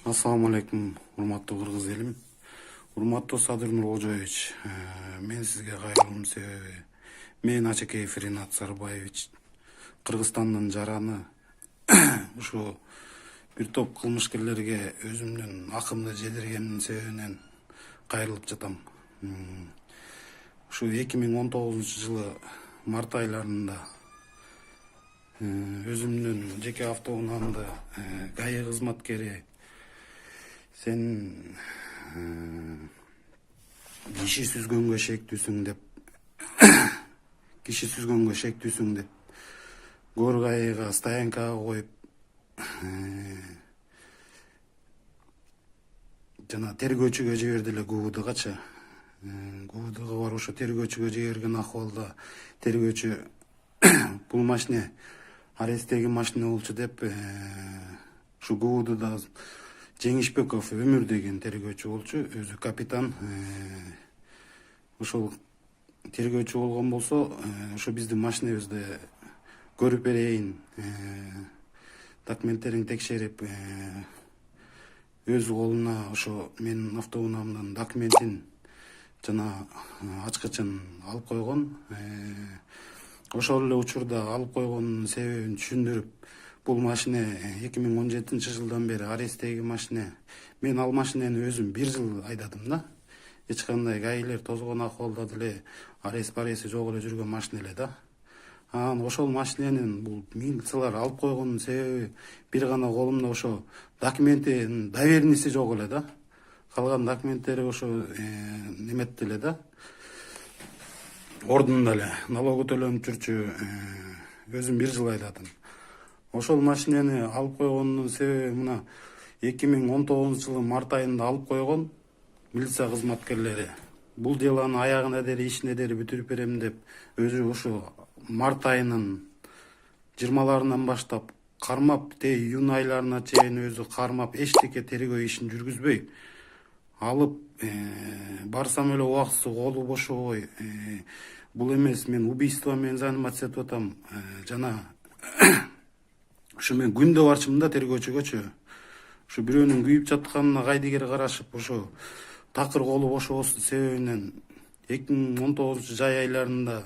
Assalamu alaikum, урматтуу кыргыз элим. Урматтуу Садыр Нуркожоевич, мен сизге кайрылуум себеби мен Ачекеев Ринат Сарбаевич Кыргызстандын жараны ушу бир топ кылмышкерлерге өзүмдүн акымды жедиргендин себебинен кайрылып жатам. Ушу 2019-жылы март айларында өзүмдүн жеке автоунаамды ГАИ кызматкери сен киши сүзгөнгө шектүүсүң деп Гор ГАИга стоянкага коюп жана тергөөчүгө жиберди эле ГУБДгачы. ГУБДга барып ошо тергөөчүгө жиберген акыбалда тергөөчү бул машине аресттеги машине болчу деп ушу ГУБДда Жеңишбеков Өмүр деген тергөөчү болчу, өзү капитан. Ошол тергөөчү болгон болсо, ошо биздин машинебизди көрүп берейин, документтерин текшерип, өз колуна ошо менин автоунаамдын документин жана ачкычын алып койгон. Ошол эле учурда алып койгонунун себебин түшүндүрүп, бул машине 2017-жылдан бери аресттеги машине. Мен ал машинени өзүм 1 жыл айдадым да. Эч кандай ГАИлер тозгон акыбалда деле арест жок эле жүргөн машина эле да. Анан ошол машиненин бул милициялар алып койгонун себеби бир гана колумда ошо документтин доверенности жок эле да. Калган документтери ошо неметти эле да. Ордунда эле налогу төлөнүп жүрчү. Өзүм 1 жыл айдадым. Ошол машинени алып койгонунун себеби мына 2019-жылы март айында алып койгон милиция кызматкерлери. Бул деланы аягына дери ишине дери бүтүрүп берем деп өзү ушу март айынын 20-ларынан баштап кармап, июнь айларына чейин өзү кармап, эчтеке тергөө ишин жүргүзбөй алып барсам эле убактысы колу бошобой, бул эмес, мен убийство менен заниматься этип атам, жана ушу мен күндө барчумун да тергөөчүгөчү. Ушу бирөөнүн күйүп жатканына кайдыгер карашып, ошо такыр колу бошобосун себебинен 2019 жай айларында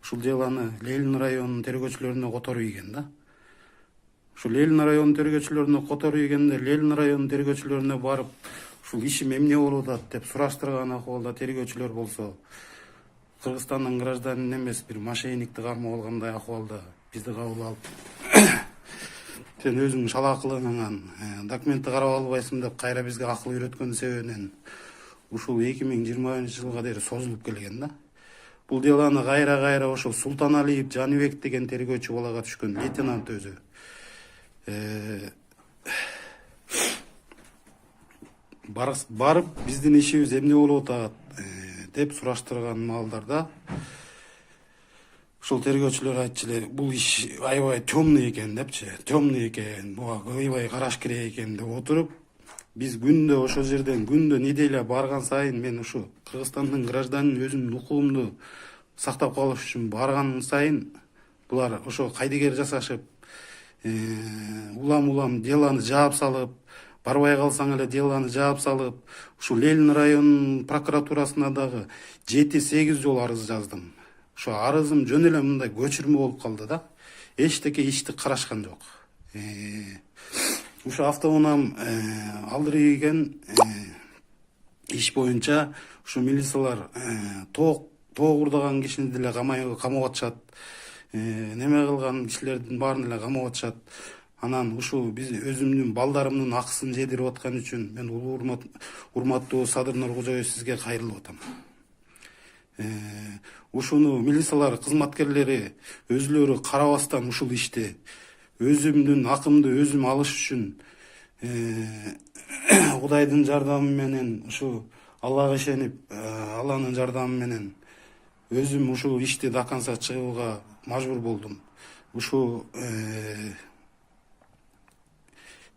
ушул деланы Ленин районунун тергөөчүлөрүнө которуп ийген да. Ушу Ленин районунун тергөөчүлөрүнө которуп ийгенде Ленин районунун тергөөчүлөрүнө барып, ушул ишим эмне болуп атат деп сураштырган акыбалда тергөөчүлөр болсо, Кыргызстандын гражданин эмес, бир мошенникти кармап алгандай акыбалда бизди кабыл алып, сен өзүң шалаакылыгыңан документти карап албайсың деп кайра бизге акыл үйрөткөн себебинен ушул 2020-жылга дери созулуп келген да. Бул деланы кайра ошол Султаналиев Жаныбек деген тергөөчү балага түшкөн, лейтенант өзү. Барып биздин ишибиз эмне болуп атат деп сураштырган маалдарда ушул тергөөчүлөр айтчу эле, бул иш аябай темный экен депчи, темный экен, буга аябай караш керек экен деп отуруп, биз күндө ошол жерден күндө неделя барган сайын, мен ушу Кыргызстандын гражданин өзүмдүн укугумду сактап калыш үчүн барган сайын булар ошо кайдыгер жасашып, улам деланы жаап салып, барбай калсаң эле деланы жаап салып, ушу Ленин районунун прокуратурасына дагы 7-8 жолу арыз жаздым. Ошо арызым жөн эле мындай көчүрмө болуп калды да. Эчтеке ишти карашкан жок. Ушу автоунаам алдырыйген иш боюнча ушу милициялар тоок урдаган кишини деле камап атышат. Неме кылган кишилердин баарын эле камап атышат. Анан ушул биз өзүмдүн балдарымдын акысын жедирип аткан үчүн мен урматтуу Садыр Нуркожоевич сизге кайрылып атам. Ушуну милициялар кызматкерлери өзүлөрү карабастан ушул ишти өзүмдүн акымды өзүм алыш үчүн Кудайдын жардамы менен, ушу Аллага ишенип, Алланын жардамы менен өзүм ушул ишти до конца чыгууга мажбур болдум. Ушу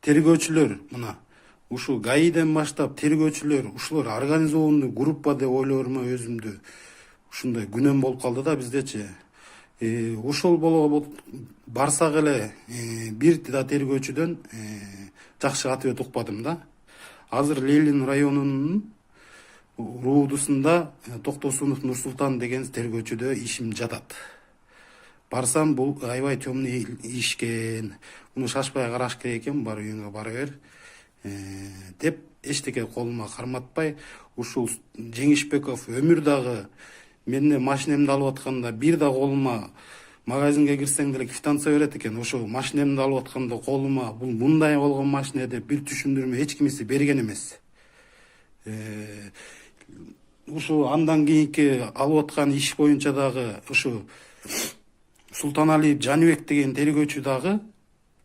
тергөөчүлөр, мына ушу ГАИден баштап тергөөчүлөр, ушулар организованный группа деп ойлормо өзүмдү. Ушундай күнөм болуп калды да биздечи. Ошол барсак эле бир да тергөөчүдөн жакшы ответ укпадым да. Азыр Ленин районунун РУУДусунда Токтосунов Нурсултан деген тергөөчүдө ишим жатат. Барсам бул аябай темный иш экен. Муну шашпай караш керек экен, бар үйүңө бара бер деп эчтеке колума карматпай, ушул Жеңишбеков өмүр дагы менин машинемди алып атканда бир да колума магазинге кирсең деле квитанция берет экен. Ошо машинемди алып атканда колума бул мындай болгон машина деп бир түшүндүрмө эч кимиси берген эмес. Ушу андан кийинки алып аткан иш боюнча дагы ушу Султаналиев Жаныбек деген тергөөчү дагы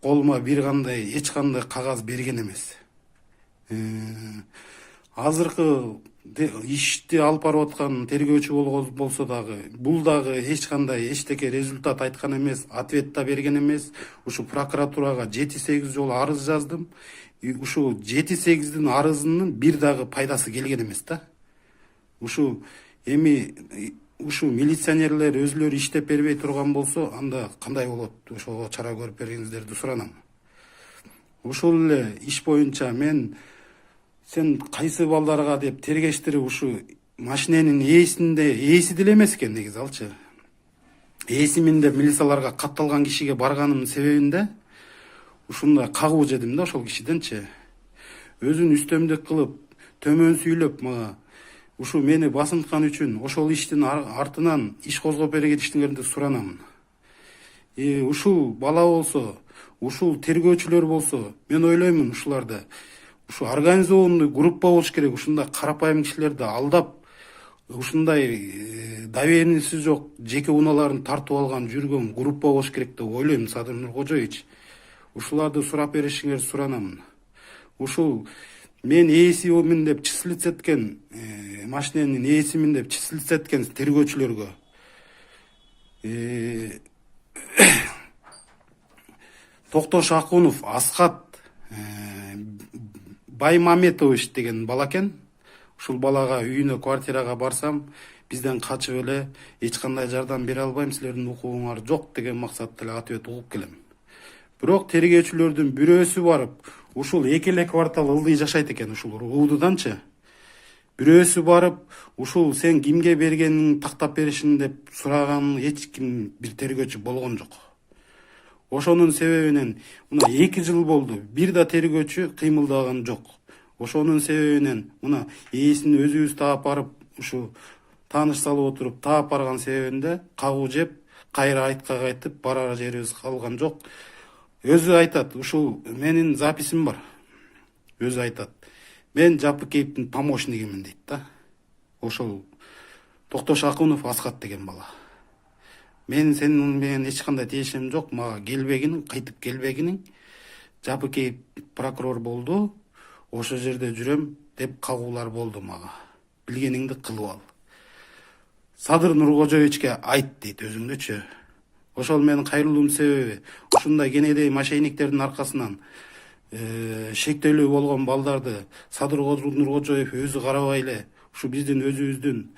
колума эч кандай кагаз берген эмес. Азыркы ишти алып барып аткан тергөөчү болсо дагы бул дагы эч кандай эчтеке результат айткан эмес, ответ да берген эмес. Ушу прокуратурага 7-8 жолу арыз жаздым. Ушу 7-8 арызынын бир дагы пайдасы келген эмес да. Ушу милиционерлер өзүлөрү иштеп бербей турган болсо, анда кандай болот? Ошого чара көрүп бергиңиздерди суранам. Ушул эле иш боюнча сен кайсы балдарга деп тергештирип ушу машиненин ээси деле эмес экен негизи алчы. Ээсимин деп милицияларга катталган кишиге барганымдын себебинде ушундай кагуу жедим да ошол кишиденчи. Өзүн үстөмдүк кылып, төмөн сүйлөп мага ушу мени басынткан үчүн ошол иштин артынан иш козгоп бергениңерди суранам. Ушул бала болсо, ушул тергөөчүлөр болсо, мен ойлоймун ушуларды ушу организованный группа болуш керек. Ушундай карапайым кишилерди алдап, ушундай доверенности жок жеке унааларын тартып алган жүргөн группа болуш керек деп ойлойм, Садыр Нуркожоевич. Ушуларды сурап беришиңерди суранам. Ушул мен ээсимин деп числиться эткен, машиненин ээсимин деп числиться эткен тергөөчүлөргө Токтош Акунов Аскат Баймаметович деген бала экен. Ушул балага үйүнө, квартирага барсам, бизден качып эле эч кандай жардам бере албайм, силердин укугуңар жок деген максатта эле ответ угуп келем. Бирок тергөөчүлөрдүн бирөөсү барып, ушул эки эле квартал ылдый жашайт экен, ушул РУУДуданчы. Бирөөсү барып, ушул сен кимге бергениңди тактап беришин деп сураган эч ким бир тергөөчү болгон жок. Ошонун себебинен мына 2 жыл болду, бир да тергөөчү кыймылдаган жок. Ошонун себебинен мына ээсин өзүбүз таап барып, ушу тааныш салып отуруп таап барган себебинде кагуу жеп, кайра айтка кайтып барар жерибиз калган жок. Өзү айтат, ушул менин записим бар. Өзү айтат. Мен Жапыкеевдин помощнигимин дейт да. Ошол Токтош Акунов Аскат деген бала. Мен сенин менен эч кандай тиешем жок, мага кайтып келбегиниң. Жапыкеев прокурор болду, ошол жерде жүрөм деп кагуулар болду мага. Билгениңди кылып ал. Садыр Нуркожоевичке айт дейт өзүңдөчү. Ошол менин кайрылуум себеби ушундай кенедей мошенниктердин аркасынан шектелүү болгон балдарды Садыр Нуркожоев өзү карабай эле ушу биздин өзүбүздүн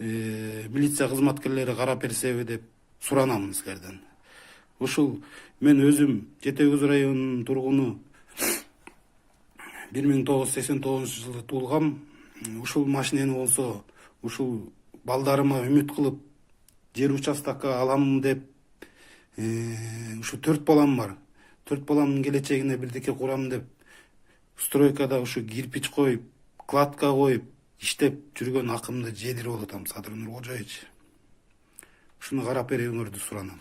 милиция кызматкерлери карап берсеби деп суранам силерден. Ушул мен өзүм Жети Көз районунун тургуну, 1989-жылы туулгам. Ушул машинени болсо ушул балдарыма үмүт кылып жер участокко алам деп ушу 4 балам бар. 4 баламдын келечегине бирдеке курам деп стройкада ушу кирпич коюп, кладка коюп иштеп жүргөн акымды жедирип атам, Садыр Нуркожоевич. Ушуну карап берүүңөрдү суранам.